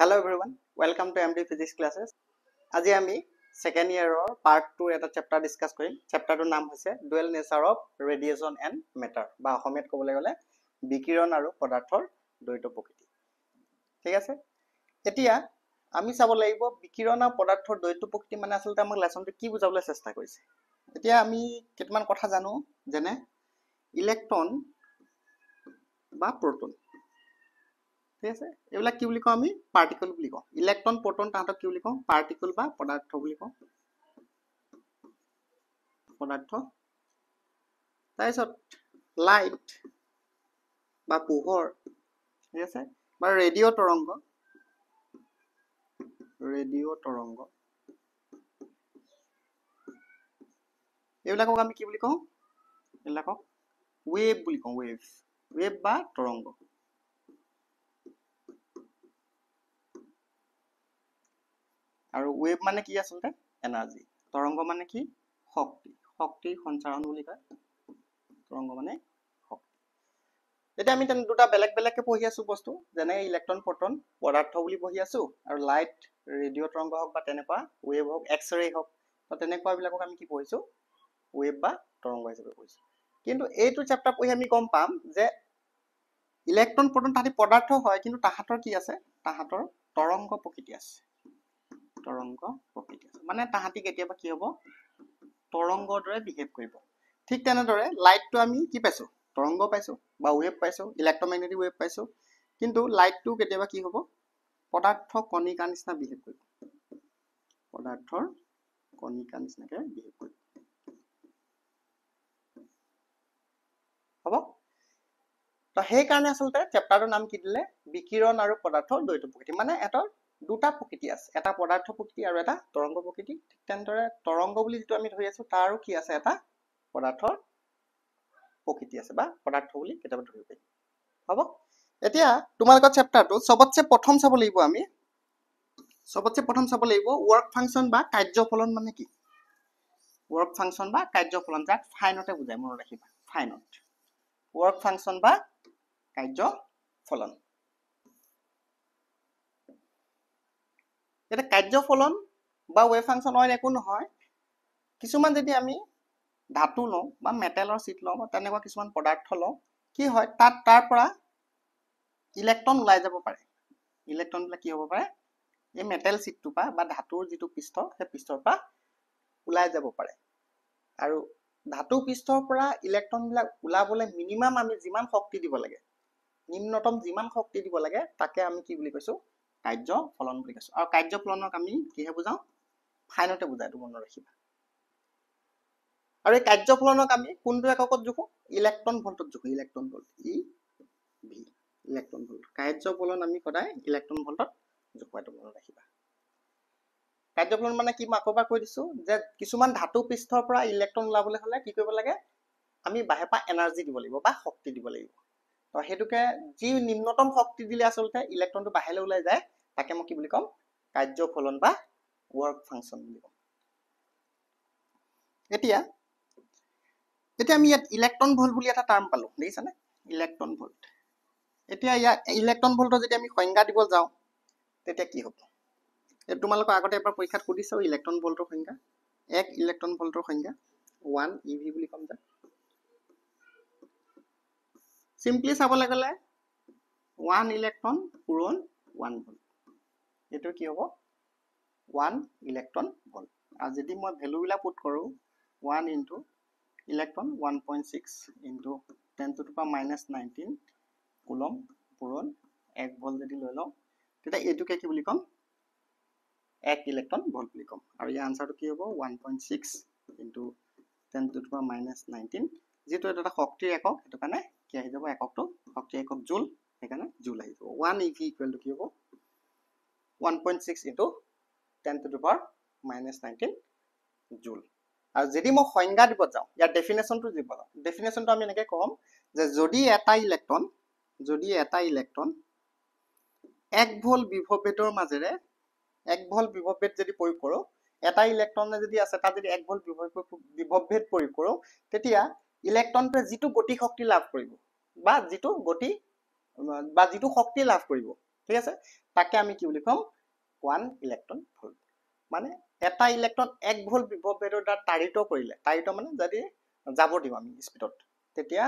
Hello everyone, welcome to MD Physics classes. আজি আমি second year or part 2 এটা chapter discuss কৰিম. Chapter টোৰ নাম হৈছে dual nature of radiation and matter বা অসমীয়াত ক'বলৈ গ'লে বিকিৰণ আৰু পদাৰ্থৰ দ্বৈত প্ৰকৃতি. ঠিক আছে? এতিয়া আমি চাব লাগিব বিকিৰণ আৰু পদাৰ্থৰ দ্বৈত প্ৰকৃতি মানে আসলতে আমাক লেসনটো কি বুজাবলৈ চেষ্টা কৰিছে. এতিয়া আমি কেইটামান কথা জানো যেনে ইলেক্ট্ৰন বা প্ৰোটন. ঠিক আছে এবিলাক কি বুলি কওঁ আমি পাৰ্টিকল বুলি কওঁ ইলেক্ট্ৰন প্ৰোটন তাহাঁতক কি বুলি কওঁ পাৰ্টিকল বা পদাৰ্থ বুলি কওঁ পদাৰ্থ তাৰপিছত লাইট বা পোহৰ ঠিক আছে বা ৰেডিঅ' তৰংগ এইবিলাকক আমি কি বুলি কওঁ এইবিলাকক ৱেভ বুলি কওঁ ৱেভ বা তৰংগ আৰু ৱেভ মানে কি আসলতে এনাৰ্জি তৰংগ মানে কি শক্তি সঞ্চাৰণ বুলি কয় তৰংগ মানে শক্তি এতিয়া আমি দুটা বেলেগ বেলেগকে পঢ়ি আছো বস্তু যেনে ইলেক্ট্ৰন প্ৰোটন পদাৰ্থ বুলি পঢ়ি আছো আৰু লাইট ৰেডিঅ' তৰংগ হওক বা তেনেকুৱা ৱেভ হওক এক্স ৰে হওক তো তেনেকুৱা বিলাকক আমি কি পঢ়িছো ৱেভ বা তৰংগ হিচাপে পঢ়িছো কিন্তু এইটো চেপ্টাৰ পঢ়ি আমি গম পাম যে ইলেক্ট্ৰন প্ৰোটন তাহাঁতি পদাৰ্থ হয় কিন্তু তাহাঁতৰ কি আছে তাহাঁতৰ তৰংগ প্ৰকৃতি আছে মানে তাহাঁতি কেতিয়াবা কি হ'ব তৰংগৰ দৰে বিহেভ কৰিব ঠিক তেনেদৰে লাইটটো আমি কি পাইছো তৰংগ পাইছো বা ৱেভ পাইছো ইলেক্ট্ৰমেগনেটিক ৱেভ পাইছো কিন্তু লাইটটো কেতিয়াবা কি হ'ব পদাৰ্থ কণিকাৰ নিচিনা বিহেভ কৰিব পদাৰ্থৰ কণিকাৰ নিচিনাকে বিহেভ কৰিব হ'ব তো সেই কাৰণে আসলতে চেপ্টাৰটোৰ নাম কি দিলে বিকিৰণ আৰু পদাৰ্থৰ দ্বৈত প্ৰকৃতি মানে এটা দুটা প্ৰকৃতি আছে এটা পদাৰ্থ প্ৰকৃতি আৰু এটা তৰংগ প্ৰকৃতি ঠিক তেনেদৰে তৰংগ বুলি যেটো আমি ধৰি আছো তাৰো কি আছে এটা পদাৰ্থৰ প্ৰকৃতি আছে বা পদাৰ্থ বুলি কেতিয়াবা ধৰিব পাৰি হ'ব এতিয়া তোমালোকৰ চেপ্টাৰটো সবতছে প্ৰথম চাব লাগিব আমি ওয়াৰ্ক ফাংশন বা কাৰ্যফলন মানে কি ওয়াৰ্ক ফাংশন বা কাৰ্যফলন যাক ফাইনতে বুজায় মনত ৰাখিবা ফাইনত ওয়াৰ্ক ফাংশন বা কাৰ্যফলন এটা কাৰ্যফলন বা ওয়েভ ফাংশন হয় একো নহয় কিছুমান যদি আমি ধাতু লওঁ বা মেটেলৰ শীট লওঁ বা তেনেকুৱা কিছুমান পদাৰ্থ লওঁ কি হয় তাৰ পৰা ইলেক্ট্ৰন ওলাই যাব পাৰে ইলেক্ট্ৰনবিলাক কি হ'ব পাৰে এই মেটেল শীটটো বা ধাতুৰ যিটো পৃষ্ঠ সেই পৃষ্ঠৰ পৰা ওলাই যাব পাৰে আৰু ধাতু পৃষ্ঠৰ পৰা ইলেক্ট্ৰনবিলাক ওলাবলৈ মিনিমাম আমি যিমান শক্তি দিব লাগে নিম্নতম যিমান শক্তি দিব লাগে তাকে আমি কি বুলি কৈছো কাৰ্যফলন বুলি কৈছো আৰু কাৰ্যফলনক আমি কিহে বুজাও ফাইনতে বুজাই তো মনত ৰাখিবা আৰু এই কাৰ্যফলনক আমি কোনটো এককত জোখো ইলেক্ট্ৰন ভোল্টত জোখো electron volt eV electron volt কাৰ্যফলন আমি সদায় ইলেক্ট্ৰন ভোল্টত জোখোৱাটো মনত ৰাখিবা কাৰ্যফলন মানে কি মই আকৌবাৰ কৈ দিছো যে কিছুমান ধাতু পৃষ্ঠৰ পৰা ইলেক্ট্ৰন ওলাবলৈ হলে কি কৰিব লাগে আমি বাহিৰপা এনাৰ্জি দিব লাগিব বা শক্তি দিব লাগিব তো হেতুকে যি নিম্নতম শক্তি দিলে আসলতে ইলেক্ট্ৰনটো বাহিৰলৈ ওলাই যায় তাকে মই কি বুলি কম কাৰ্যফলন বা ওয়াৰ্ক ফাংশন বুলি কম এতিয়া আমি ইয়াত ইলেক্ট্ৰন ভোল্ট বুলি এটা টাৰ্ম পালো দেখিছানে ইলেক্ট্ৰন ভোল্ট এতিয়া ইলেক্ট্ৰন ভোল্টৰ যদি আমি সংজ্ঞা দিব যাওঁ তেতিয়া কি হ'ব তোমালোকৰ আগতে এবাৰ পৰীক্ষাত সুধিছো ইলেক্ট্ৰন ভোল্টৰ সংজ্ঞা 1 ইলেক্ট্ৰন ভোল্টৰ সংজ্ঞা 1 ইভি বুলি কম যা সিম্পলি চাবলৈ গ'লে 1 ইলেক্ট্ৰন পূৰণ 1 ভোল্ট এটো কি হ'ব 1 ইলেক্ট্ৰন ভোল্ট আৰু যদি মই ভ্যালু বিলাক পুট কৰো 1 into electron 1.6 into 10 to the power -19 coulomb পূৰণ 1 ভোল্ট যদি লৈ লওঁ তেতিয়া এটোকে কি বুলি কম 1 ইলেক্ট্ৰন ভোল্ট বুলি কম আৰু ইয়াৰ আনসাৰটো কি হ'ব 1.6 ইনটু 10 to the power -19 যেটো এটা শক্তিৰ একক এটো কাৰণে কি আহি যাব এককটো শক্তিৰ একক জুল সেইকাৰণে জুল আহি যাব 1 ev ইকুৱেল টু কি হ'ব 1.6 ইনটু 10 to the power -19 জুল আৰু যদি মই সংজ্ঞা দিব যাওঁ ইয়াৰ ডেফিনেশনটো দিব যাওঁ ডেফিনেশনটো আমি এনেকৈ কম যে যদি এটা ইলেক্ট্ৰন 1 ভোল্ট বিভৱভেদৰ মাজেৰে 1 ভোল্ট বিভৱভেদ যদি প্ৰয়োগ কৰো এটা ইলেক্ট্ৰনে যদি আছে তাত যদি 1 ভোল্ট বিভৱভেদ প্ৰয়োগ কৰো তেতিয়া ইলেক্ট্ৰনটোৱে যিটো গতি শক্তি লাভ কৰিব বা যিটো শক্তি লাভ কৰিব ঠিক আছে তাকে আমি কি বুলি ক'ম 1 ইলেক্ট্ৰন ভোল্ট মানে এটা ইলেক্ট্ৰন 1 ভোল্ট বিভৱ ভেদৰ দ্বাৰা তাড়িত কৰিলে তাড়িত মানে যদি যাব দিও আমি স্পিডত তেতিয়া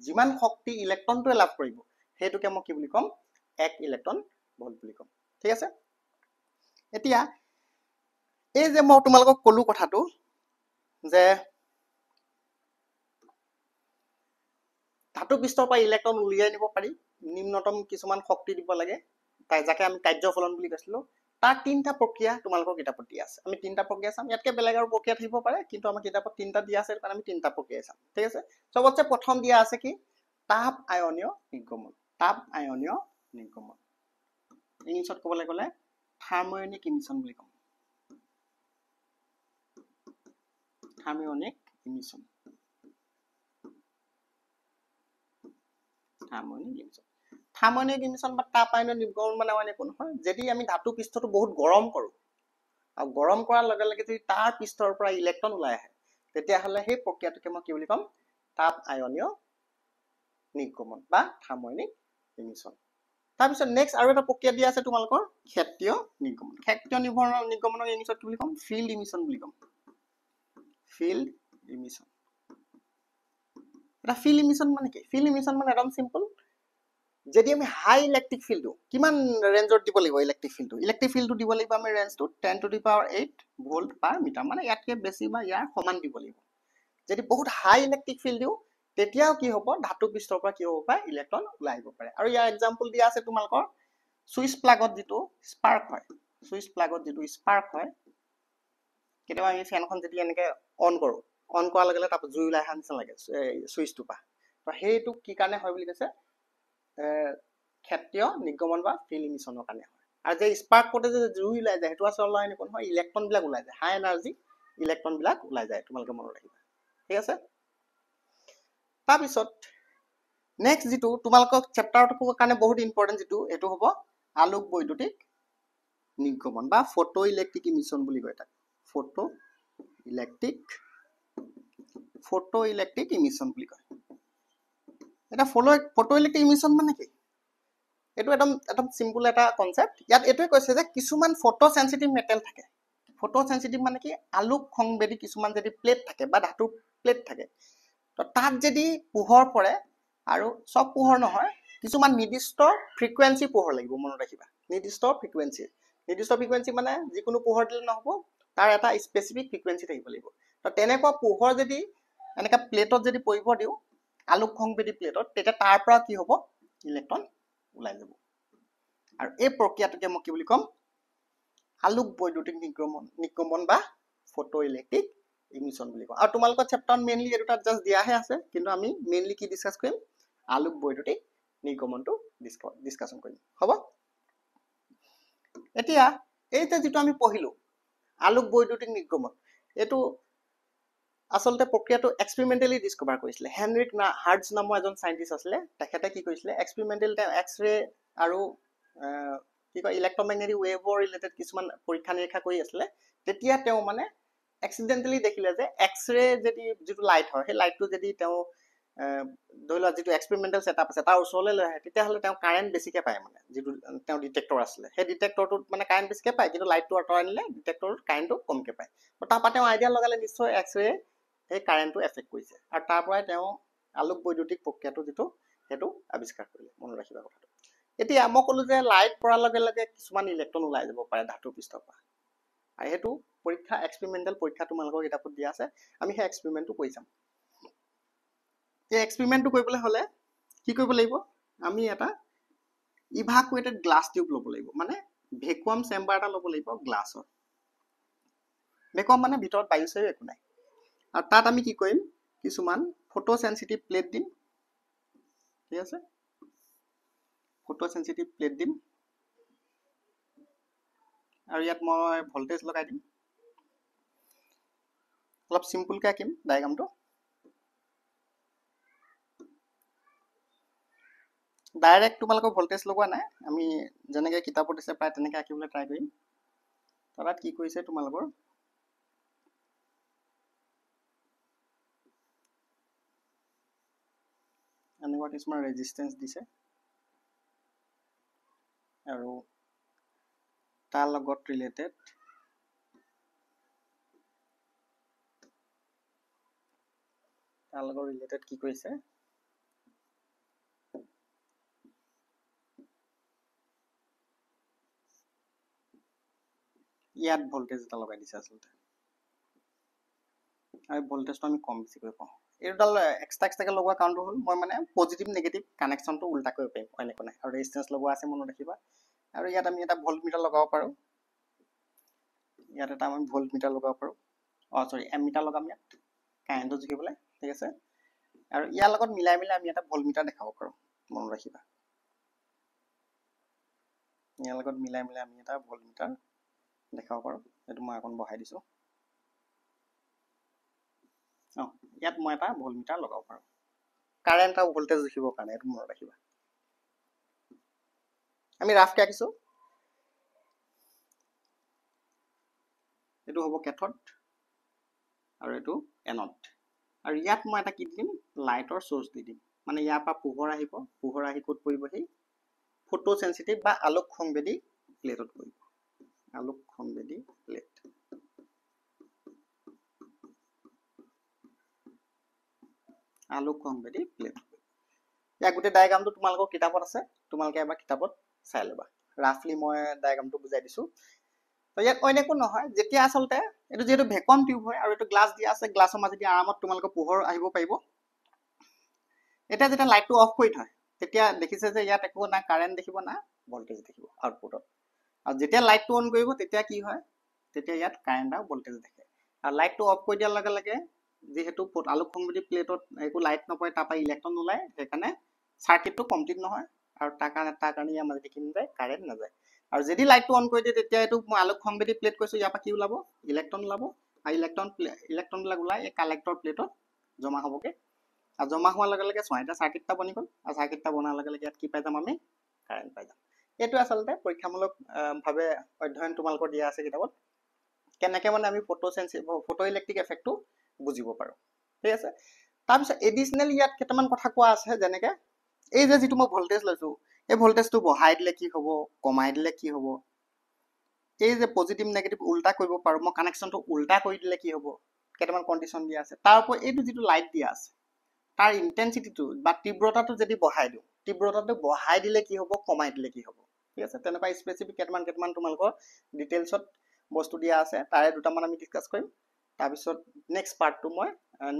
যিমান শক্তি ইলেক্ট্ৰনটোৱে লাভ কৰিব সেইটোকে মই কি বুলি ক'ম 1 ইলেক্ট্ৰন ভোল্ট বুলি ক'ম ঠিক আছে এতিয়া এই যে মই তোমালোকক কলো কথাটো যে ধাতু পৃষ্ঠৰ পৰা ইলেক্ট্ৰন উলিয়াই নিব পাৰি নিম্নতম কিছুমান শক্তি দিব লাগে তাই যাকে আমি কাৰ্যফলন বুলি কৈছিলো তাৰ তিনটা প্ৰক্ৰিয়া তোমালোকৰ কিতাপত দিয়া আছে আমি তিনটা প্ৰক্ৰিয়া চাম ইয়াতকে বেলেগ আৰু প্ৰক্ৰিয়া থাকিব পাৰে কিন্তু আমাৰ কিতাপত তিনটা দিয়া আছে কাৰণ আমি তিনটা প্ৰক্ৰিয়া চাম ঠিক আছে সবতছে প্ৰথম দিয়া আছে কি তাপ আয়নীয় নিৰ্গমন ইংলিছত ক'বলৈ গ'লে থাৰ্মোয়নিক ইমিশন বুলি ক'ম থাৰ্মোয়নিক ইমিশন থাৰ্মোয়নিক ইমিশন বা তাপ আয়নীয় নিৰ্গমন মানে একো নহয় যদি আমি ধাতু পৃষ্ঠটো বহুত গৰম কৰো আৰু গৰম কৰাৰ লগে লগে যদি তাৰ পৃষ্ঠৰ পৰা ইলেক্ট্ৰন ওলাই আহে তেতিয়া হলে সেই প্ৰক্ৰিয়াটোকে মই কি বুলি ক'ম তাপ আয়নীয় নিৰ্গমন বা থাৰ্মোয়নিক ইমিশন তাৰপিছত নেক্সট আৰু এটা প্ৰক্ৰিয়া দিয়া আছে তোমালোকৰ ক্ষেত্ৰীয় নিৰ্গমনৰ ইংলিছত কি বুলি ক'ম ফিল্ড ইমিশন বুলি ক'ম ফিল্ড ইমিশন এটা ফিল্ড ইমিশন মানে কি ফিল্ড ইমিশন মানে একদম সিম্পল যদি আমি হাই ইলেক্ট্ৰিক ফিল্ডটো কিমান ৰেঞ্জত দিব লাগিব ইলেক্ট্ৰিক ফিল্ডটো দিব লাগিব আমি ৰেঞ্জটো 10 to the power 8 volt per metre মানে ইয়াতকে বেছি বা ইয়াৰ সমান দিব লাগিব যদি বহুত হাই ইলেক্ট্ৰিক ফিল্ড দিও তেতিয়াও কি হ'ব ধাতু পৃষ্ঠৰ পৰা কি হ'ব পাৰে ইলেক্ট্ৰন ওলাই আহিব পাৰে আৰু ইয়াৰ এক্সাম্পল দিয়া আছে তোমালোকৰ সুইচ প্লাগত যিটো স্পাৰ্ক হয় কেতিয়াবা আমি ফেনখন যদি এনেকে অন কৰো অন কৰাৰ লগে লগে তাত জুই ওলাই অহা নিচিনা লাগে সুইচটো পা তো সেইটো কি কাৰণে হয় বুলি কৈছে ক্ষেত্ৰীয় নিৰ্গমন বা ফিল্ড ইমিশনৰ কাৰণে হয় আৰু যে স্পাৰ্ক কৰোতে যে জুই ওলাই যায় সেইটো আচলতে এনেকুৱা নহয় ইলেক্ট্ৰন বিলাক ওলাই যায় হাই এনাৰ্জি ইলেক্ট্ৰন বিলাক ওলাই যায় তোমালোকে মনত ৰাখিবা ঠিক আছে তাৰপিছত নেক্সট যেটো তোমালোকক চেপ্টাৰটোৰ কাৰণে বহুত ইম্পৰ্টেন্ট যেটো এটো হ'ব আলোক বৈদ্যুতিক নিৰ্গমন বা ফটো ইলেক্ট্ৰিক ইমিশন বুলি কয় তাক ফটো ইলেক্ট্ৰিক ইমিশন বুলি কয় এটা ফটো ইলেক্ট্ৰিক ইমিশন মানে কি এটো একদম সিম্পল এটা কনসেপ্ট ইয়াত এটোই কৈছে যে কিছুমান ফটো সেনসিটিভ মেটেল থাকে ফটো সেনসিটিভ মানে কি আলোক সংবেদী কিছুমান যদি প্লেট থাকে বা ধাতু প্লেট থাকে তো তাত যদি পোহৰ পৰে আৰু সব পোহৰ নহয় কিছুমান নিৰ্দিষ্ট ফ্ৰিকুৱেন্সি পোহৰ লাগিব মনত ৰাখিবা নিৰ্দিষ্ট ফ্ৰিকুৱেন্সি মানে যিকোনো পোহৰ দিলে নহব তাৰ এটা স্পেসিফিক ফ্ৰিকুৱেন্সি থাকিব লাগিব তো তেনেকুৱা পোহৰ যদি এনেকা প্লেটত যদি পৰিব দিও আলোক সংবেদী প্লেটত তেতিয়া তাৰ পৰা কি হ'ব ইলেক্ট্ৰন ওলাই যাব আৰু এই প্ৰক্ৰিয়াটোকে মই কি বুলি ক'ম আলোক বৈদ্যুতিক নিৰ্গমন বা ফটো ইলেক্ট্ৰিক ইমিশন বুলি কওঁ আৰু তোমালোকৰ চেপ্টাৰ মেইনলি এটা জাস্ট দিয়াহে আছে কিন্তু আমি মেইনলি কি ডিসকাস কৰিম আলোক বৈদ্যুতিক নিৰ্গমনটো ডিসকাশন কৰিম হ'ব এতিয়া এইটা যেটো আমি পঢ়িলো আলোক বৈদ্যুতিক নিৰ্গমন এটো আসলতে প্ৰক্ৰিয়াটো এক্সপেৰিমেন্টালি ডিসকভাৰ কৰিছিলে হেনৰিক হাৰ্টজ নামৰ এজন সাইন্টিষ্ট আছিলে তেখেতে কি কৰিছিলে এক্সপেৰিমেন্টাল এক্স-ৰে আৰু কি কয় ইলেক্ট্ৰমেগনেটিক ৱেভৰ ৰিলেটেড কিছুমান পৰীক্ষা নিৰীক্ষা কৰি আছিলে তেতিয়া তেওঁ মানে এক্সিডেন্টালি দেখিলে যে এক্স-ৰে যদি যেটো লাইট হয় সেই লাইটটো যদি তেওঁ ধৰিলা যেটো এক্সপেৰিমেন্টাল সেটআপ আছে তাৰ ওচৰলৈ লৈ আহে তেতিয়া হলে তেওঁ কাৰেন্ট বেছিকে পায় মানে যেটো তেওঁ ডিটেক্টৰ আছিলে সেই ডিটেক্টৰটোত মানে কাৰেন্ট বেছিকে পায় কিন্তু লাইটটো আঁতৰাই নিলে ডিটেক্টৰত কাৰেন্টটো কমকে পায় তো তাৰপা তেওঁ আইডিয়া লগালে নিশ্চয় এক্স-ৰে এই কাৰেন্টটো এফেক্ট কৰিছে আৰু তাৰ পৰাই তেওঁ আলোক বৈদ্যুতিক প্ৰক্ৰিয়াটো যেটো হেতু আৱিষ্কাৰ কৰিলে মনত ৰাখিবা কথাটো এতিয়া মই কলো যে লাইট পৰাৰ লগে লগে কিছুমান ইলেক্ট্ৰন ওলাই যাব পাৰে ধাতু পৃষ্ঠৰ পৰা আৰু হেতু পৰীক্ষা এক্সপেৰিমেন্টাল পৰীক্ষা তোমালোকৰ কিতাপত দিয়া আছে আমি সেই এক্সপেৰিমেন্টটো কৰি চাম এই এক্সপেৰিমেন্টটো কৰিবলৈ হলে কি কৰিব লাগিব আমি এটা ইভাকুৱেটেড গ্লাছ টিউব ল'ব লাগিব মানে ভেকুৱাম চেম্বাৰ এটা ল'ব লাগিব গ্লাছৰ ভেকুৱাম মানে ভিতৰত বায়ু চায়ু একো নাই আৰু তাত আমি কি কৰিম কিছুমান ফটো সেনসিটিভ প্লেট দিম ঠিক আছে ফটো সেনসিটিভ প্লেট দিম আৰু ইয়াত মই ভোল্টেজ লগাই দিম অলপ সিম্পল কে আঁকিম ডায়াগ্ৰামটো ডাইৰেক্ট তোমালোকৰ ভোল্টেজ লগোৱা নাই আমি যেনেকৈ কিতাপত দিছে প্ৰায় তেনেকৈ আঁকিবলৈ ট্ৰাই কৰিম তাত কি কৰিছে তোমালোকৰ এনেকুৱা কিছুমান ৰেজিস্ট্যান্স দিছে আৰু তাৰ লগত ৰিলেটেড কি কৰিছে ইয়াত ভোল্টেজ এটা লগাই দিছে আচলতে আৰু ভোল্টেজটো আমি কম বেছি কৰি পাওঁ এইডাল এক্সট্ৰাকে লগোৱা কাৰণটো হ'ল মই মানে পজিটিভ নেগেটিভ কানেকশ্যনটো উল্টা কৰিব পাৰিম অন্য একো নাই আৰু ৰেজিষ্টেঞ্চ লগোৱা আছে মনত ৰাখিবা আৰু ইয়াত আমি এটা ভোল্ট মিটাৰ লগাব পাৰোঁ ইয়াত এটা আমি ভোল্ট মিটাৰ লগাব পাৰোঁ সৰি এম মিটাৰ লগাম ইয়াত কাৰেণ্টটো জুখিবলৈ ঠিক আছে আৰু ইয়াৰ লগত মিলাই আমি এটা ভোল্ট মিটাৰ দেখাব পাৰোঁ মনত ৰাখিবা ইয়াৰ লগত মিলাই আমি এটা ভোল্ট মিটাৰ দেখাব পাৰোঁ এইটো মই অকণ বহাই দিছোঁ ইয়াত মই এটা ভোল্ট মিটাৰ লগাব পাৰোঁ কাৰেণ্ট আৰু ভোল্টেজ জুখিবৰ কাৰণে এইটো মনত ৰাখিবা আমি ৰাফকৈ আঁকিছোঁ এইটো হ'ব কেথড আৰু এইটো এনড আৰু ইয়াত মই এটা কি দিম লাইটৰ চ'ৰ্চ দি দিম মানে ইয়াৰ পৰা পোহৰ আহিব পোহৰ আহি ক'ত পৰিবহি ফটো সেনচিটিভ বা আলোক সংবেদী প্লেটত পৰিব আলোক সংবেদী প্লেট আলোক সংবেদী প্লেট ইয়াৰ গোটেই ডায়াগ্ৰামটো তোমালোকৰ কিতাপত আছে তোমালোকে এবাৰ কিতাপত চাই ল'বা ৰাফলি মই ডায়াগ্ৰামটো বুজাই দিছোঁ তো ইয়াত অন্য একো নহয় যেতিয়া আচলতে এইটো যিহেতু ভেকুৱাম টিউব হয় আৰু এইটো গ্লাছ দিয়া আছে গ্লাছৰ মাজেদি আৰামত তোমালোকৰ পোহৰ আহিব পাৰিব এতিয়া যেতিয়া লাইটটো অফ কৰি থয় তেতিয়া দেখিছে যে ইয়াত একো না কাৰেণ্ট দেখিব না ভোল্টেজ দেখিব আউটপুটত আৰু যেতিয়া লাইটটো অন কৰিব তেতিয়া কি হয় তেতিয়া ইয়াত কাৰেণ্ট আৰু ভোল্টেজ দেখে আৰু লাইটটো অফ কৰি দিয়াৰ লগে লগে যেহেতু আলোক সংবেদী প্লেটত একো লাইট নপৰে তাৰ পৰা ইলেক্ট্ৰন ওলায় সেইকাৰণে সাৰ্কিটটো কমপ্লিট নহয় আৰু তাৰ কাৰণে ইয়াৰ মাজেদি কি নাযায় কাৰেণ্ট নাযায় আৰু যদি লাইটটো অন কৰি দিয়ে তেতিয়া এইটো মই আলোক সংবেদী প্লেট কৈছোঁ ইয়াৰ পৰা কি ওলাব ইলেক্ট্ৰন ওলাব আৰু ইলেক্ট্ৰনবিলাক ওলাই এই কালেক্টৰ প্লেটত জমা হ'বগৈ আৰু জমা হোৱাৰ লগে লগে চোৱা এতিয়া চাৰ্কিট এটা বনি গ'ল আৰু চাৰ্কিট এটা বনাৰ লগে লগে ইয়াত কি পাই যাম আমি কাৰেণ্ট পাই যাম এইটো আচলতে পৰীক্ষামূলক ভাৱে অধ্যয়ন তোমালোকৰ দিয়া আছে কিতাপত কেনেকৈ মানে আমি ফটো ইলেক্ট্ৰিক এফেক্টটো বুজিব পাৰোঁ ঠিক আছে তাৰপিছত এডিচনেল ইয়াত কেইটামান কথা কোৱা আছে যেনেকৈ এই যে যিটো মই ভোল্টেজ লৈছোঁ এই ভোল্টেজটো বঢ়াই দিলে কি হ'ব কমাই দিলে কি হ'ব এই যে পজিটিভ নেগেটিভ উল্টা কৰিব পাৰোঁ মই কানেকশ্যনটো উল্টা কৰি দিলে কি হ'ব কেইটামান কণ্ডিশ্যন দিয়া আছে তাৰ ওপৰত এইটো যিটো লাইট দিয়া আছে তাৰ ইণ্টেনচিটিটো বা তীব্ৰতাটো যদি বঢ়াই দিওঁ তীব্ৰতাটো বঢ়াই দিলে কি হ'ব কমাই দিলে কি হ'ব ঠিক আছে তেনেকুৱা স্পেচিফিক কেইটামান তোমালোকৰ ডিটেইলছত বস্তু দিয়া আছে তাৰে দুটামান আমি ডিছকাছ কৰিম তাৰপিছত নেক্সট পাৰ্টটো মই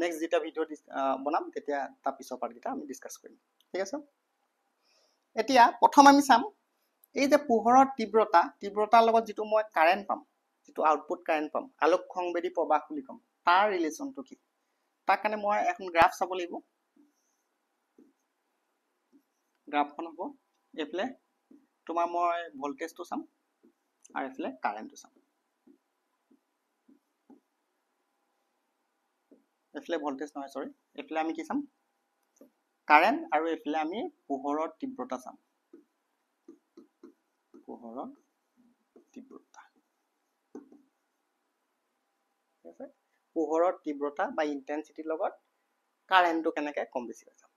নেক্সট যেতিয়া ভিডিঅ' বনাম তেতিয়া তাৰ পিছৰ পাৰ্টকেইটা আমি ডিছকাছ কৰিম ঠিক আছে এতিয়া প্ৰথম আমি চাম এই যে পোহৰৰ তীব্ৰতাৰ লগত যিটো মই কাৰেণ্ট পাম যিটো আউটপুট কাৰেণ্ট পাম আলোক সংবেদী প্ৰবাহ বুলি ক'ম তাৰ ৰিলেশ্যনটো কি তাৰ কাৰণে মই এখন গ্ৰাফ চাব লাগিব গ্ৰাফখন হ'ব এইফালে তোমাৰ মই ভোল্টেজটো চাম আৰু এইফালে কাৰেণ্টটো চাম এইফালে ভোল্টেজ নহয় সৰি এইফালে আমি কি চাম কাৰেণ্ট আৰু এইফালে আমি পোহৰৰ তীব্ৰতা চাম পোহৰৰ তীব্ৰতা ঠিক আছে পোহৰৰ তীব্ৰতা বা ইণ্টেনচিটিৰ লগত কাৰেণ্টটো কেনেকৈ কম বেছি হৈ যাব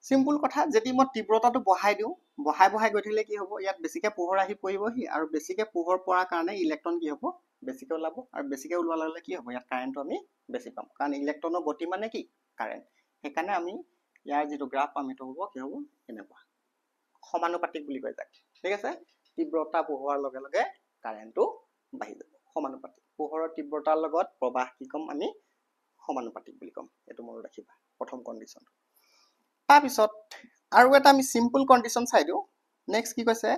চিম্পুল কথা যদি মই তীব্ৰতাটো বঢ়াই দিওঁ বঢ়াই গৈ থাকিলে কি হ'ব ইয়াত বেছিকৈ পোহৰ আহি পৰিবহি আৰু বেছিকৈ পোহৰ পৰাৰ কাৰণে ইলেক্ট্ৰন কি হ'ব বেছিকৈ ওলাব আৰু বেছিকৈ ওলোৱাৰ লগে লগে কি হ'ব ইয়াত কাৰেণ্টটো আমি বেছি পাম কাৰণ ইলেক্ট্ৰনৰ গতি মানে কি কাৰেণ্ট সেইকাৰণে আমি ইয়াৰ যিটো গ্ৰাফ পাম সেইটো হ'ব কি হ'ব এনেকুৱা সমানুপাতিক বুলি কয় যাক ঠিক আছে তীব্ৰতা বঢ়োৱাৰ লগে লগে কাৰেণ্টটো বাঢ়ি যাব সমানুপাতিক পোহৰৰ তীব্ৰতাৰ লগত প্ৰবাহ কি ক'ম আমি সমানুপাতিক বুলি ক'ম এইটো মনত ৰাখিবা প্ৰথম কণ্ডিশ্যন তাৰপিছত আৰু এটা আমি চিম্পল কণ্ডিশ্যন চাই দিওঁ নেক্সট কি কৈছে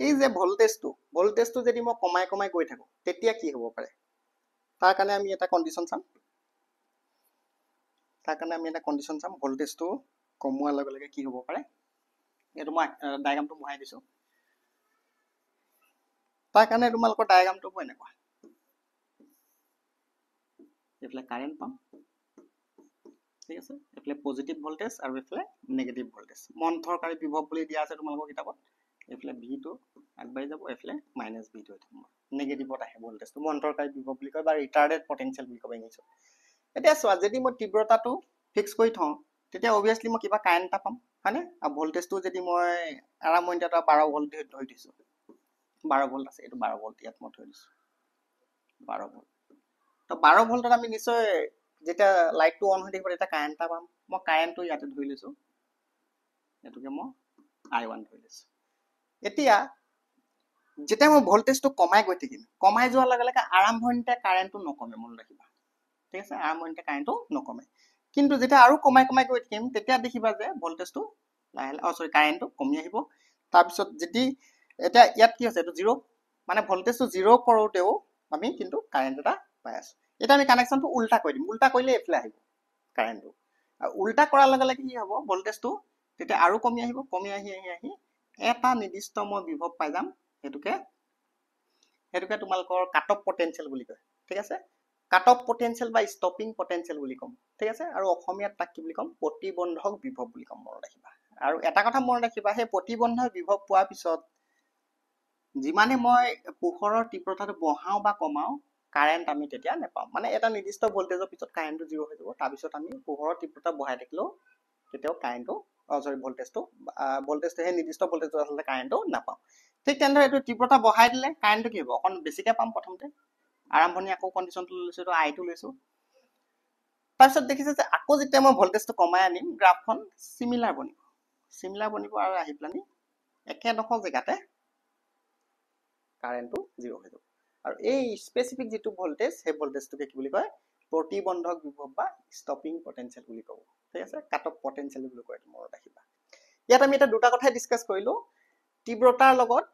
এই যে ভোল্টেজটো যদি মই কমাই গৈ থাকোঁ তেতিয়া কি হ'ব পাৰে তাৰ কাৰণে আমি এটা কণ্ডিশ্যন চাম ভোল্টেজটো কমোৱাৰ লগে লগে কি হ'ব পাৰে এইটো মই ডায়াগ্ৰামটো বহাই দিছোঁ তাৰ কাৰণে তোমালোকৰ ডায়াগ্ৰামটো হ'ব এনেকুৱা এইফালে কাৰেণ্ট পাম ঠিক আছে এইফালে পজিটিভ ভোল্টেজ আৰু এইফালে নেগেটিভ ভোল্টেজ মন্থৰকাৰী বিভৱ বুলি দিয়া আছে তোমালোকৰ কিতাপত এইফালে ভিটো আগবাঢ়ি যাব এইফালে মাইনাছ ভিটো হৈ থাকিব নেগেটিভত আহে ভোল্টেজটো মন্থৰকাৰী বিভৱ বুলি কয় বা ৰিটাৰ্ডেড পটেনচিয়েল বুলি ক'ব ইংলিছত এতিয়া চোৱা যদি মই তীব্ৰতাটো ফিক্স কৰি থওঁ তেতিয়া অবভিয়াছলি মই কিবা কাৰেণ্ট এটা পাম হয়নে আৰু ভোল্টেজটো যদি মই আৰম্ভণিতে এটা 12 ভোল্ট ধৰি থৈছোঁ 12 ভোল্ট আছে, এইটো 12 ভোল্ট ইয়াত মই থৈ দিছো 12 ভোল্ট। তো 12 ভোল্টত আমি নিশ্চয় যেতিয়া লাইটটো অন হৈ থাকিব তেতিয়া কাৰেণ্ট এটা পাম। মই কাৰেণ্টটো ইয়াতে ধৰি লৈছো, এটোকে মই I1 ধৰি লৈছো। এতিয়া যেতিয়া মই ভোল্টেজটো কমাই গৈ থাকিম, কমাই যোৱাৰ লগে লগে আৰম্ভণিতে কাৰেণ্টটো নকমে, মনত ৰাখিবা, ঠিক আছে, আৰম্ভণিতে কাৰেণ্টটো নকমে। কিন্তু যেতিয়া আৰু কমাই কমাই গৈ থাকিম তেতিয়া দেখিবা যে ভোল্টেজটো লাহে লাহে কাৰেণ্টটো কমি আহিব। তাৰপিছত যদি এতিয়া ইয়াত কি হৈছে, এইটো 0, মানে ভোল্টেজটো 0 কৰোতেও আমি কিন্তু কাৰেণ্ট এটা পাই আছো। এতিয়া আমি কানেকশ্যনটো উল্টা কৰি দিম, উল্টা কৰিলে এইফালে আহিব কাৰেণ্টটো, আৰু উল্টা কৰাৰ লগে লগে কি হ'ব, ভোল্টেজটো তেতিয়া আৰু কমি আহিব, কমি আহি আহি আহি এটা নিৰ্দিষ্ট মই বিভৱ পাই যাম, সেইটোকে তোমালোকৰ কাট অফ পটেনচিয়েল বুলি কয়, ঠিক আছে, কাট অফ পটেনচিয়েল বা ষ্টপিং পটেনচিয়েল বুলি ক'ম, ঠিক আছে, আৰু অসমীয়াত তাক কি বুলি ক'ম, প্ৰতিবন্ধক বিভৱ বুলি ক'ম, মনত ৰাখিবা। আৰু এটা কথা মনত ৰাখিবা, সেই প্ৰতিবন্ধক বিভৱ পোৱাৰ পিছত যিমানে মই পোহৰৰ তীব্ৰতাটো বঢ়াও বা কমাও কাৰেণ্ট আমি তেতিয়া নেপাম, মানে এটা নিৰ্দিষ্ট ভোল্টেজৰ পিছত কাৰেণ্টটো 0 হৈ যাব, তাৰপিছত আমি পোহৰৰ তীব্ৰতা বঢ়াই থাকিলেও কেতিয়াও কাৰেণ্টটো ভোল্টেজটো সেই নিৰ্দিষ্ট ভোল্টেজত আচলতে কাৰেণ্টটো নাপাওঁ। ঠিক তেনেদৰে এইটো তীব্ৰতা বঢ়াই দিলে কাৰেণ্টটো কি হ'ব, অকণ বেছিকে পাম প্ৰথমতে, আৰম্ভণি আকৌ কণ্ডিশ্যনটো লৈছো, এইটো I2 লৈছো। তাৰপিছত দেখিছে যে আকৌ যেতিয়া মই ভোল্টেজটো কমাই আনিম গ্ৰাফখন চিমিলাৰ বনিব আৰু আহি পেলানি একেডোখৰ জেগাতে কাৰেণ্টটো 0 হৈ যাব। আৰু এই স্পেচিফিক যিটো ভোল্টেজ, সেই ভোল্টেজটোকে কি বুলি কয়, প্ৰতিবন্ধক বিভৱ বা ষ্টপিং পটেনচিয়েল বুলি ক'ব, ঠিক আছে, কাট অফ পটেনচিয়েল বুলি কয়, মনত ৰাখিবা। ইয়াত আমি এটা দুটা কথাই ডিছকাছ কৰিলো, তীব্ৰতাৰ লগত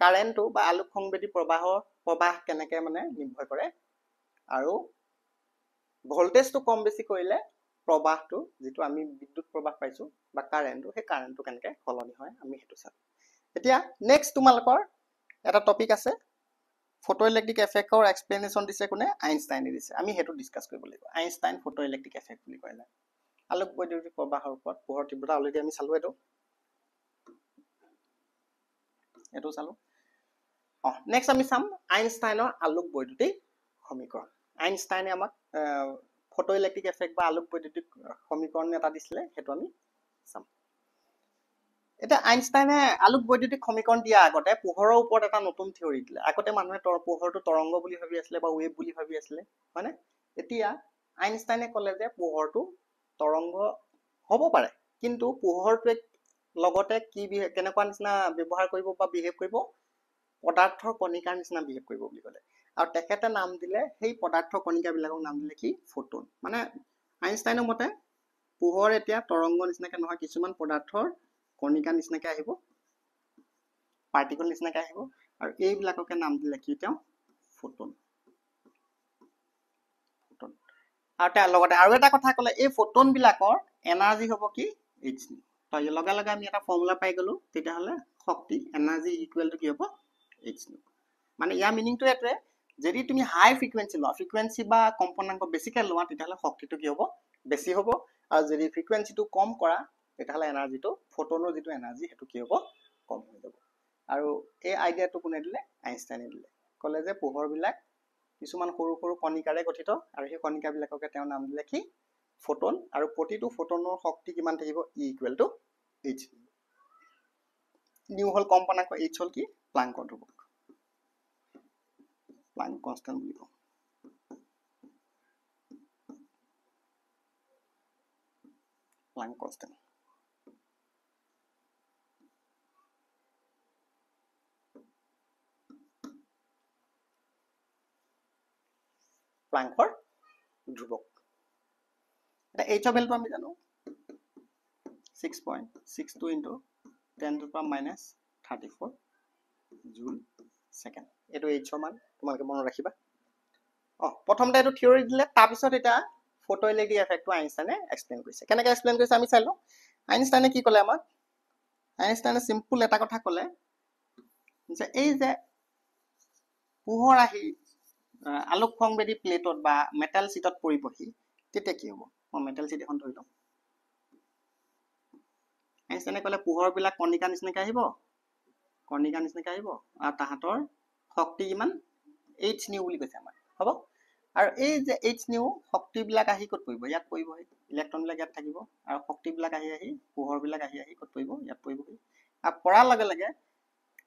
কাৰেণ্টটো বা আলোক সংবেদী প্ৰবাহ কেনেকে মানে নিৰ্ভৰ কৰে, আৰু ভোল্টেজটো কম বেছি কৰিলে প্ৰবাহটো যিটো আমি বিদ্যুৎ প্ৰবাহ পাইছো বা কাৰেণ্টটো, সেই কাৰেণ্টটো কেনেকে সলনি হয় আমি সেইটো চাম। এতিয়া নেক্সট তোমালোকৰ এটা টপিক আছে, ফটো ইলেক্ট্ৰিক এফেক্টৰ এক্সপ্লেনেশ্যন দিছে কোনে, আইনষ্টাইনে দিছে, আমি সেইটো ডিছকাছ কৰিব লাগিব। আইনষ্টাইন ফটো ইলেক্ট্ৰিক এফেক্ট বুলি কয় না, আলোক বৈদ্যুতিক প্ৰবাহৰ ওপৰত পোহৰ তীব্ৰতা অলৰেডি আমি চালো, এইটো চালো। নেক্সট আমি চাম আইনষ্টাইনৰ আলোক বৈদ্যুতিক সমীকৰণ। আইনষ্টাইনে আমাক ফটো ইলেক্ট্ৰিক এফেক্ট বা আলোক বৈদ্যুতিক সমীকৰণ এটা দিছিলে, সেইটো আমি চাম। এতিয়া আইনষ্টাইনে আলোক বৈদ্যুতিক সমীকৰণ দিয়া আগতে পোহৰৰ ওপৰত এটা নতুন থিয়ৰী দিলে। আগতে মানুহে পোহৰটো তৰংগ বুলি ভাবি আছিলে বা ৱেভ বুলি ভাবি আছিলে, হয়নে? এতিয়া আইনষ্টাইনে ক'লে যে পোহৰটো তৰংগ হ'ব পাৰে, কিন্তু পোহৰটোৱে লগতে কি কেনেকুৱা নিচিনা ব্যৱহাৰ কৰিব বা বিহেভ কৰিব, পদাৰ্থৰ কণিকাৰ নিচিনা বিহেভ কৰিব বুলি ক'লে। আৰু তেখেতে নাম দিলে সেই পদাৰ্থৰ কণিকাবিলাকক নাম দিলে কি, ফটোন। মানে আইনষ্টাইনৰ মতে পোহৰ এতিয়া তৰংগ নিচিনাকে নহয়, কিছুমান পদাৰ্থৰ কণিকা নিচিনাকে আহিব, পাৰ্টিকল নিচিনাকে আহিব, আৰু এইবিলাককে নাম দিলে কি, তেওঁ ফটোন। আৰু তাৰ লগতে আৰু এটা কথা ক'লে, এই ফটোন বিলাকৰ এনাৰ্জি হ'ব কি, h। তো লগে লগে আমি এটা ফৰ্মুলা পাই গ'লো, তেতিয়াহ'লে শক্তি এনাৰ্জি ইকুৱেল টু কি হ'ব, h। মানে ইয়াৰ মিনিংটো এইটোৱে, যদি তুমি হাই ফ্ৰিকুৱেঞ্চি লোৱা, ফ্ৰিকুৱেঞ্চি বা কম্পনাংক বেছিকে লোৱা, তেতিয়াহ'লে শক্তিটো কি হ'ব, বেছি হ'ব, আৰু যদি ফ্ৰিকুৱেঞ্চিটো কম কৰা তেতিয়াহ'লে এনাৰ্জিটো, ফটোনৰ যিটো এনাৰ্জি সেইটো কি হ'ব, কম হৈ যাব। আৰু এই আইডিয়াটো কোনে দিলে, আইনষ্টাইনে দিলে। ক'লে যে পোহৰবিলাক কিছুমান সৰু সৰু কণিকাৰে গঠিত, আৰু সেই কণিকাবিলাককে তেওঁ নাম দিলে কি, ফটোন, আৰু প্ৰতিটো ফটোনৰ শক্তি কিমান থাকিব, ই ইকুৱেল টু h। নিউ হ'ল কম্পনাংক, h হ'ল কি, প্লাংকৰ ধ্ৰুৱক, প্লাংক কনষ্টেণ্ট বুলি কওঁ। Planck constant. প্লাংকৰ ধ্ৰুৱক। এটা h অফ ভেলুটো আমি জানো 6.62 × 10⁻⁻34 জুল ছেকেণ্ড। এইটো h ৰ মান তোমালোকে মনত ৰাখিবা। প্ৰথমতে এইটো থিয়ৰী দিলে, তাৰপিছত এতিয়া ফটো ইলেক্ট্ৰিক এফেক্টটো আইনষ্টাইনে এক্সপ্লেইন কৰিছে। কেনেকৈ এক্সপ্লেইন কৰিছে আমি চাই লওঁ। আইনষ্টাইনে কি ক'লে আমাক, আইনষ্টাইনে চিম্পুল এটা কথা ক'লে যে এই যে পোহৰ আহি আলোক সংবেদী প্লেটত বা মেটেল চিটত পৰিবহি, তেতিয়া কি হ'ব। মই মেটেল চিট এখন ধৰি লওঁ। আইনষ্টাইনে ক'লে পোহৰবিলাক কণিকা নিচিনাকৈ আহিব, আৰু তাহাঁতৰ শক্তি কিমান, h নিউ বুলি কৈছে আমাক, হ'ব। আৰু এই যে h নিউ শক্তিবিলাক আহি ক'ত পৰিব, ইয়াত পৰিবহি, ইলেক্ট্ৰনবিলাক ইয়াত থাকিব, আৰু শক্তিবিলাক আহি আহি পোহৰবিলাক আহি আহি ক'ত পৰিব, ইয়াত পৰিবহি। আৰু পৰাৰ লগে লগে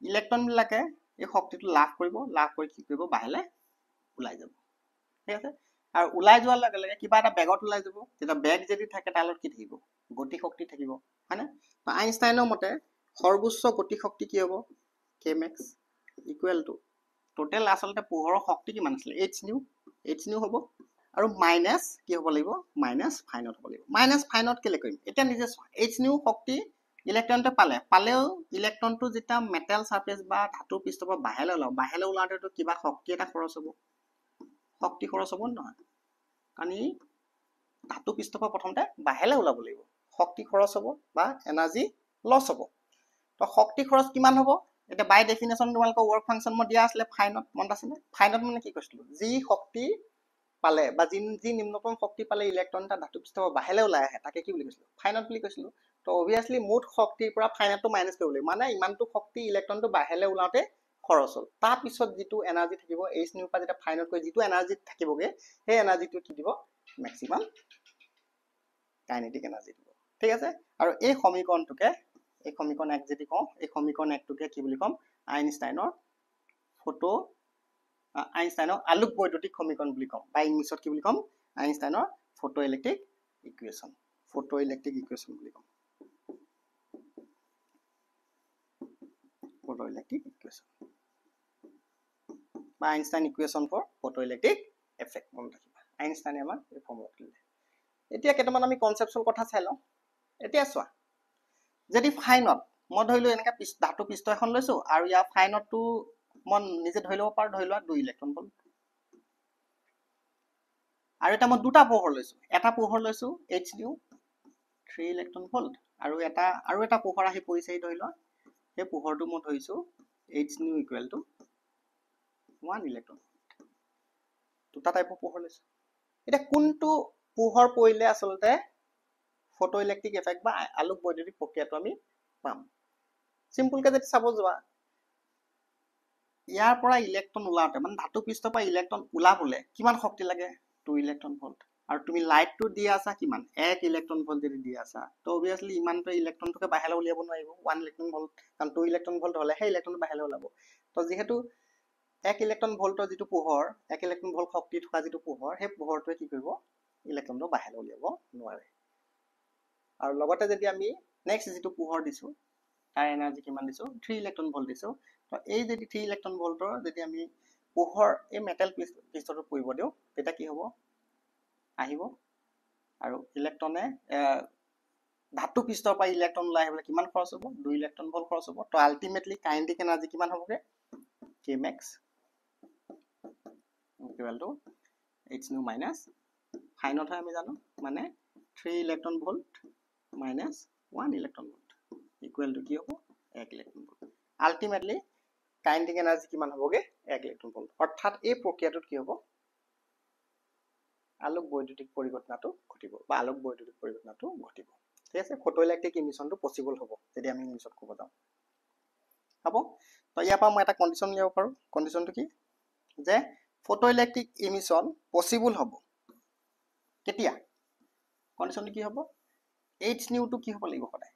ইলেক্ট্ৰনবিলাকে এই শক্তিটো লাভ কৰি কি কৰিব বাহিৰলৈ ওলাই যাব ঠিক আছে আৰু ওলাই যোৱাৰ লগে লগে কিবা এটা বেগত ওলাই যাব তেতিয়া বেগ যদি থাকে তাৰ লগত কি থাকিব গতি শক্তি থাকিব হয়নে আইনষ্টাইনৰ মতে সৰ্বোচ্চ গতি শক্তি কি হ'ব kmax ইকুৱেল টু টোটেল আসলতে পোহৰৰ শক্তি কিমান আছিল h nu হ'ব আৰু মাইনাস কি হ'ব লাগিব মাইনাস ফাইনত হ'ব লাগিব মাইনাস ফাইনত কেলে কৰিম এতিয়া নিজে h nu শক্তি ইলেক্ট্ৰনটো পালেও ইলেক্ট্ৰনটো যেটা মেটেল সাৰফেস বা ধাতু পৃষ্ঠৰ পৰা বাহিৰলৈ ওলাওঁতেতো কিবা শক্তি এটা খৰচ হ'ব শক্তি খৰচ হ'ব নহয় কাৰণ ই ধাতু পৃষ্ঠৰ পৰা প্ৰথমতে বাহিৰলৈ ওলাব লাগিব শক্তি খৰচ হ'ব বা এনাৰ্জি লছ হ'ব তো শক্তি খৰচ কিমান হ'ব এটা বাই ডেফিনেশন তোমালোকৰ ওয়ার্ক ফাংশন মই দিয়া আছিল ফাইনত মনত আছে নে ফাইনত মানে কি কৈছিলো যি শক্তি পালে বা যি নিম্নতম শক্তি পালে ইলেক্ট্ৰনটা ধাতু পৃষ্ঠৰ পৰা বাহিৰলৈ ওলাই আহে তাকে কি বুলি কৈছিলো ফাইনত বুলি কৈছিলো তো অবিয়াসলি মুঠ শক্তিৰ পৰা ফাইনটো মাইনাস কৰিব লাগিব মানে ইমানটো শক্তি ইলেক্ট্ৰনটো বাহিৰলৈ ওলাওতে খৰচ হ'ল তাৰ পিছত যেটো এনাৰ্জি থাকিব h nu পৰা যেটা ফাইনত কৈ যেটো এনাৰ্জি থাকিবগে সেই এনাৰ্জিটো কি দিব ম্যাক্সিমাম কাইনেটিক এনাৰ্জি দিব ঠিক আছে আৰু এই সমীকৰণটোকে এই সমীকৰণ 1 যদি কওঁ এই সমীকৰণ 1 টোকে কি বুলি কম আইনষ্টাইনৰ আলোক বৈদ্যুতিক সমীকৰণ বুলি কম বা ইংলিছত কি বুলি কম আইনষ্টাইনৰ ফটো ইলেক্ট্ৰিক ইকুৱেশ্যন বুলি কম ফটো ইলেক্ট্ৰিক ইকুৱেশ্যন বা Einstein equation for photo electric effect মনত ৰাখিবা আইনষ্টাইনে আমাক এই ফৰ্মুলা দিলে এতিয়া কেইটামান আমি কনসেপচুৱেল কথা চাই লওঁ এতিয়া চোৱা যদি ফাইনত মই ধৰিলো এনেকা ধাতু পৃষ্ঠ এখন লৈছো আৰু ইয়া ফাইনতটো মই নিজে ধৰি লব পাৰো ধৰি লোৱা 2 ইলেক্ট্ৰন ভোল্ট আৰু এটা মই দুটা পোহৰ লৈছো h nu 3 ইলেক্ট্ৰন ভোল্ট আৰু এটা পোহৰ আহি পৰিছে ধৰি লোৱা সেই পোহৰটো মই ধৰিছো h nu equal to 1 electron দুটা টাইপৰ পোহৰ লৈছো এটা কোনটো পোহৰ পৰিলে আসলতে ফটো ইলেক্ট্ৰিক এফেক্ট বা আলোক বৈদ্যুতিক প্ৰক্ৰিয়াটো আমি পাম সিম্পল কে যদি চাব যোৱা ইয়াৰ পৰা ইলেক্ট্ৰন ওলাওতে মানে ধাতু পৃষ্ঠৰ পৰা ইলেক্ট্ৰন ওলাবলে কিমান শক্তি লাগে 2 ইলেক্ট্ৰন ভোল্ট আৰু তুমি লাইটটো দি আছা কিমান 1 ইলেক্ট্ৰন ভোল্ট যদি দি আছা তো অবিয়াসলি ইমানটো ইলেক্ট্ৰনটোকে বাহিৰলৈ উলিয়াব নোৱাৰিব 1 ইলেক্ট্ৰন ভোল্ট কাৰণ 2 ইলেক্ট্ৰন ভোল্ট হলে সেই ইলেক্ট্ৰনটো বাহিৰলৈ ওলাব তো যেহেতু 1 ইলেক্ট্ৰন ভোল্টৰ যেটো পোহৰ 1 ইলেক্ট্ৰন ভোল্ট শক্তি থকা যেটো পোহৰ সেই পোহৰটোৱে কি কৰিব ইলেক্ট্ৰনটো বাহিৰলৈ উলিয়াব নোৱাৰে আৰু লগতে যদি আমি নেক্সট যেটো পোহৰ দিছো তাৰ এনাৰ্জি কিমান দিছো 3 ইলেক্ট্ৰন ভোল্ট দিছো তো এই যদি 3 ইলেক্ট্ৰন ভোল্টৰ যদি আমি পোহৰ এই মেটেল পৃষ্ঠটো পৰিব দিও তেতিয়া কি হ'ব আহিব আৰু ইলেক্ট্ৰনে ধাতু পৃষ্ঠৰ পৰা ইলেক্ট্ৰন ওলাই আহিবলৈ কিমান খৰচ হ'ব 2 ইলেক্ট্ৰন ভোল্ট খৰচ হ'ব তো আলটিমেটলি কাইনেটিক এনাৰ্জি কিমান হ'বগে kmax equal to h nu minus phi naught হয় আমি জানো মানে 3 electron volt minus 1 electron volt equal to কি হ'ব 1 electron volt ultimately kinetic energy কিমান হ'বগে 1 ইলেক্ট্ৰন ভোল্ট অৰ্থাৎ এই প্ৰক্ৰিয়াটোত কি হ'ব আলোক বৈদ্যুতিক পৰিঘটনাটো ঘটিব বা আলোক বৈদ্যুতিক পৰিঘটনাটো ঘটিব ঠিক আছে ফটো ইলেক্ট্ৰিক ইমিশনটো পসিবল হ'ব যদি আমি ইংলিছত ক'ব যাওঁ হ'ব তো ইয়াৰ পৰা মই এটা কন্ডিশন লিয়াব পাৰো কন্ডিশনটো কি যে ফটো ইলেক্ট্ৰিক ইমিশন পসিবল হ'ব কেতিয়া কন্ডিশনটো কি হ'ব h nu টো কি হ'ব লাগিব সদায়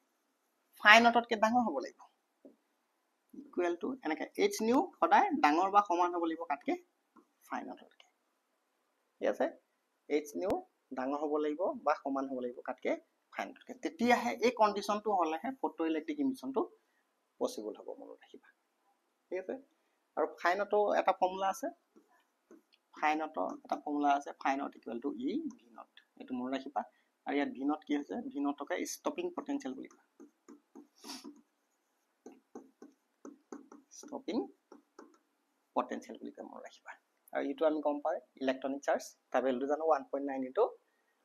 ফাইনতকৈ ডাঙৰ হ'ব লাগিব ইকুৱেল টু এনেকে h nu সদায় ডাঙৰ বা সমান হ'ব লাগিব কাটকে ফাইনতকৈ ঠিক আছে h nu ডাঙৰ হ'ব লাগিব বা সমান হ'ব লাগিব কাটকে ফাইনতকৈ তেতিয়াহে এই কন্ডিশনটো হলেহে ফটো ইলেক্ট্ৰিক ইমিশনটো পসিবল হ'ব মনত ৰাখিবা ঠিক আছে আৰু ফাইনতো এটা ফৰ্মুলা আছে phi naught equal to e v naught এটো মনত ৰাখিবা আৰু ইয়াত v নট কি হৈছে v নটকে ষ্টপিং পটেনশিয়েল বুলি কয় ষ্টপিং পটেনশিয়েল বুলি কয় মনত ৰাখিবা আৰু ইটো আমি গম পাই ইলেক্ট্ৰনিক চাৰ্জ তাৰ ভ্যালু জানো 1.9 into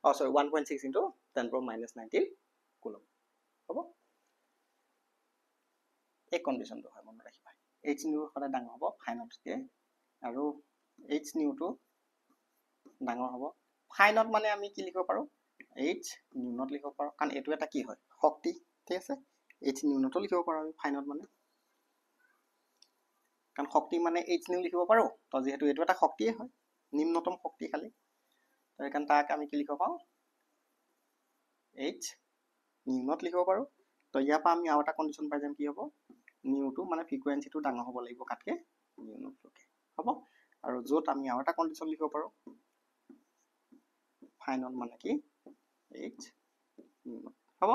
1.6 into 10 power minus 19 coulomb হ'ব এই কন্ডিশনটো হয় মনত ৰাখিবা h nu সদায় ডাঙৰ হ'ব ফাইনতকৈ আৰু h nu টো ডাঙৰ হ'ব ফাইনত মানে আমি কি লিখিব পাৰো h nu not লিখিব পাৰো কাৰণ এটো এটা কি হয় শক্তি ঠিক আছে h nu not লিখিব পাৰো আমি ফাইনত মানে কাৰণ শক্তি মানে h nu লিখিব পাৰো তো যেহেতু এটো এটা শক্তিয়ে হয় নিম্নতম শক্তি খালি তো এখান তাক আমি কি লিখিব পাৰো h nu not লিখিব পাৰো তো ইয়াৰ পৰা আমি আৰু এটা কন্ডিশন পাই যাম কি হ'ব নিউটো মানে ফ্ৰিকুৱেঞ্চিটো ডাঙৰ হ'ব লাগিব কাটকে নিউ নোটলৈকে হ'ব আৰু য'ত আমি আৰু এটা কণ্ডিশ্যন লিখিব পাৰোঁ ফাইনত মানে কি এইচ নিউ নোট হ'ব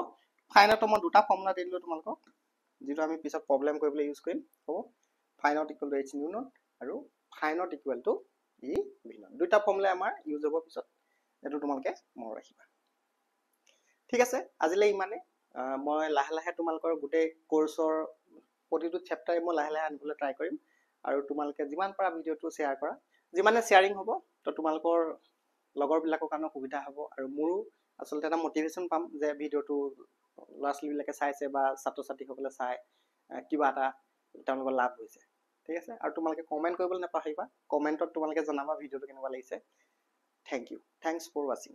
ফাইনতো মই দুটা ফৰ্মুলা দি দিলোঁ তোমালোকক যিটো আমি পিছত প্ৰব্লেম কৰিবলৈ ইউজ কৰিম হ'ব phi naught equal to H nu naught আৰু phi naught equal to E V naught দুটা ফৰ্মুলা আমাৰ ইউজ হ'ব পিছত এইটো তোমালোকে মনত ৰাখিবা ঠিক আছে আজিলৈ ইমানে মই লাহে লাহে তোমালোকৰ গোটেই কোৰ্সৰ প্ৰতিটো চেপ্টাৰে মই লাহে লাহে আনিবলৈ ট্ৰাই কৰিম আৰু তোমালোকে যিমান পাৰা ভিডিঅ'টো শ্বেয়াৰ কৰা যিমানে শ্বেয়াৰিং হ'ব তো তোমালোকৰ লগৰবিলাকৰ কাৰণে সুবিধা হ'ব আৰু মোৰো আচলতে এটা মটিভেশ্যন পাম যে ভিডিঅ'টো ল'ৰা ছোৱালীবিলাকে চাইছে বা ছাত্ৰ ছাত্ৰীসকলে চাই কিবা এটা তেওঁলোকৰ লাভ হৈছে ঠিক আছে আৰু তোমালোকে কমেণ্ট কৰিবলৈ নাপাহৰিবা কমেণ্টত তোমালোকে জনাবা ভিডিঅ'টো কেনেকুৱা লাগিছে থেংক ইউ থেংকছ ফৰ ৱাচিং